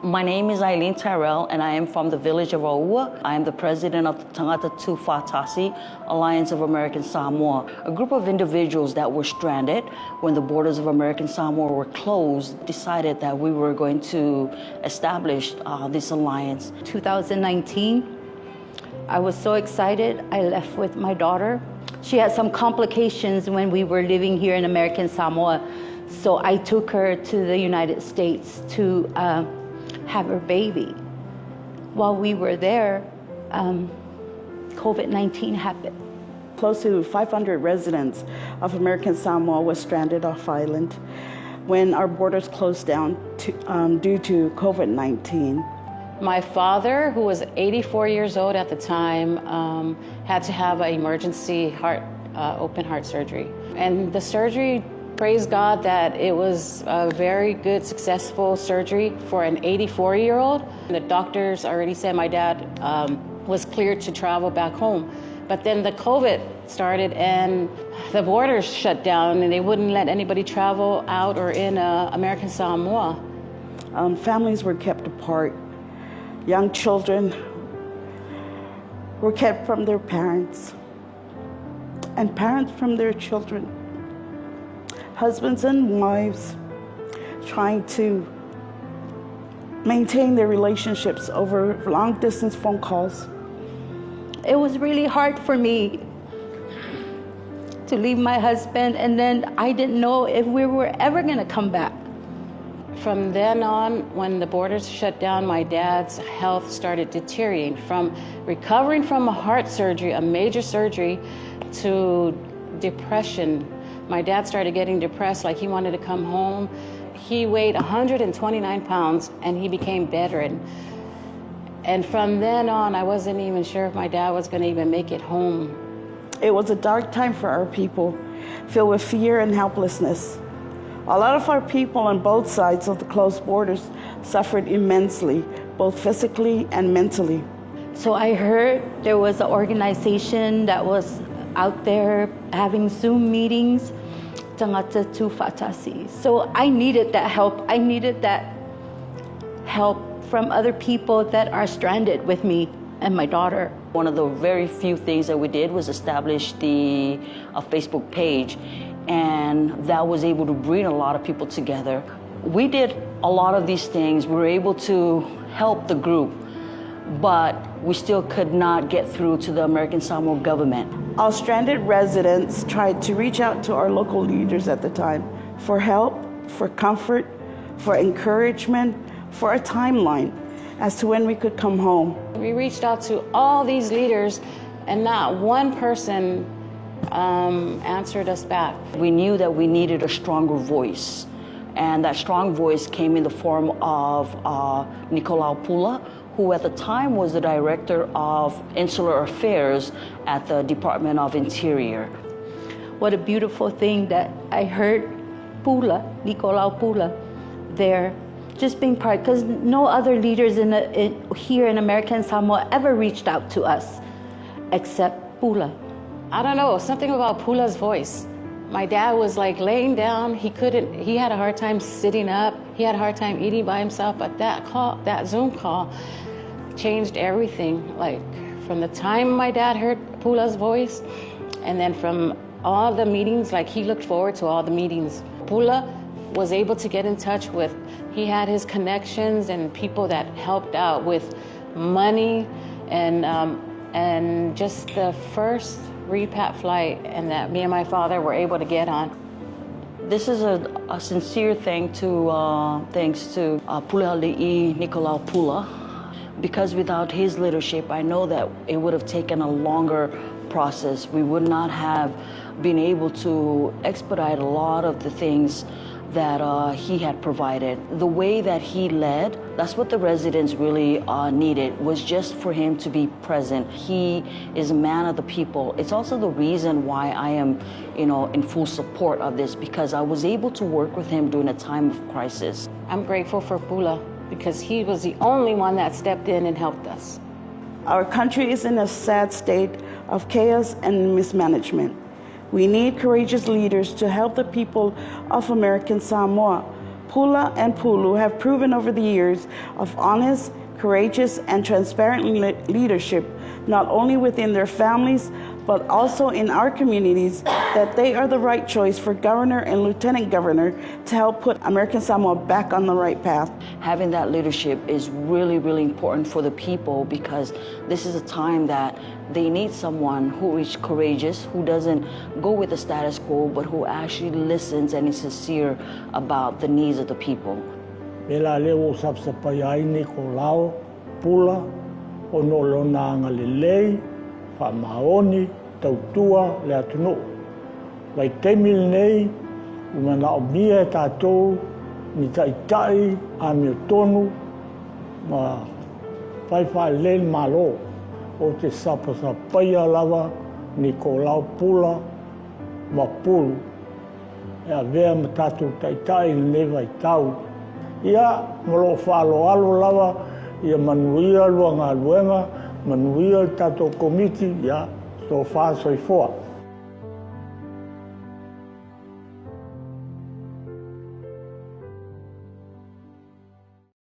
My name is Eileen Tyrell, and I am from the village of Aua. I am the president of the Tangata Tufatasi Alliance of American Samoa, a group of individuals that were stranded when the borders of American Samoa were closed, decided that we were going to establish this alliance. 2019, I was so excited. I left with my daughter. She had some complications when we were living here in American Samoa, so I took her to the United States to have her baby. While we were there, COVID-19 happened. Close to 500 residents of American Samoa was stranded off island when our borders closed down due to COVID-19. My father, who was 84 years old at the time, had to have an emergency open heart surgery. And the surgery, praise God that it was a very good, successful surgery for an 84-year-old. The doctors already said my dad was cleared to travel back home. But then the COVID started and the borders shut down and they wouldn't let anybody travel out or in American Samoa. Families were kept apart. Young children were kept from their parents and parents from their children. Husbands and wives trying to maintain their relationships over long-distance phone calls. It was really hard for me to leave my husband, and then I didn't know if we were ever going to come back. From then on, when the borders shut down, my dad's health started deteriorating from recovering from a heart surgery, a major surgery, to depression. My dad started getting depressed, like he wanted to come home. He weighed 129 pounds and he became bedridden. And from then on, I wasn't even sure if my dad was going to even make it home. It was a dark time for our people, filled with fear and helplessness. A lot of our people on both sides of the closed borders suffered immensely, both physically and mentally. So I heard there was an organization that was out there having Zoom meetings, Tangata Tufatasi. So I needed that help. I needed that help from other people that are stranded with me and my daughter. One of the very few things that we did was establish a Facebook page, and that was able to bring a lot of people together. We did a lot of these things. We were able to help the group, but we still could not get through to the American Samoa government. Our stranded residents tried to reach out to our local leaders at the time for help, for comfort, for encouragement, for a timeline as to when we could come home. We reached out to all these leaders and not one person answered us back. We knew that we needed a stronger voice, and that strong voice came in the form of Nikolao Pula, who at the time was the director of Insular Affairs at the Department of Interior. What a beautiful thing that I heard Nikolao Pula there, just being part, because no other leaders here in American Samoa ever reached out to us except Pula. I don't know, something about Pula's voice. My dad was like laying down, he had a hard time sitting up, he had a hard time eating by himself, but that Zoom call changed everything. Like from the time my dad heard Pula's voice, and then from all the meetings, like he looked forward to all the meetings. Pula was able to get in touch with, he had his connections and people that helped out with money and just the first repat flight, and that me and my father were able to get on. This is a sincere thanks to Pulaali'i Nikolao Pula, because without his leadership, I know that it would have taken a longer process. We would not have been able to expedite a lot of the things that he had provided. The way that he led, that's what the residents really needed, was just for him to be present. He is a man of the people. It's also the reason why I am, in full support of this, because I was able to work with him during a time of crisis. I'm grateful for Pula because he was the only one that stepped in and helped us. Our country is in a sad state of chaos and mismanagement. We need courageous leaders to help the people of American Samoa Pula and Pulu have proven over the years of honest, courageous, and transparent leadership, not only within their families, but also in our communities, that they are the right choice for governor and lieutenant governor to help put American Samoa back on the right path. Having that leadership is really, really important for the people, because this is a time that they need someone who is courageous, who doesn't go with the status quo, but who actually listens and is sincere about the needs of the people. Pulaali'i Nikolao Pula, onolona ngalilei, whamaoni, tautua, le atunu. Lai temil nei, umana o mia tātou, ni taitai, a mio tonu, ma whaiwha len malo, o te sapaia lava, Nikolao Pula, ma Pulu. Ea vea ma tātou taitai, lewa I tau. Ia, malo whalo alo lava, ia manuia lua ngā luenga, manuia tātou komiti, ia, so far so far.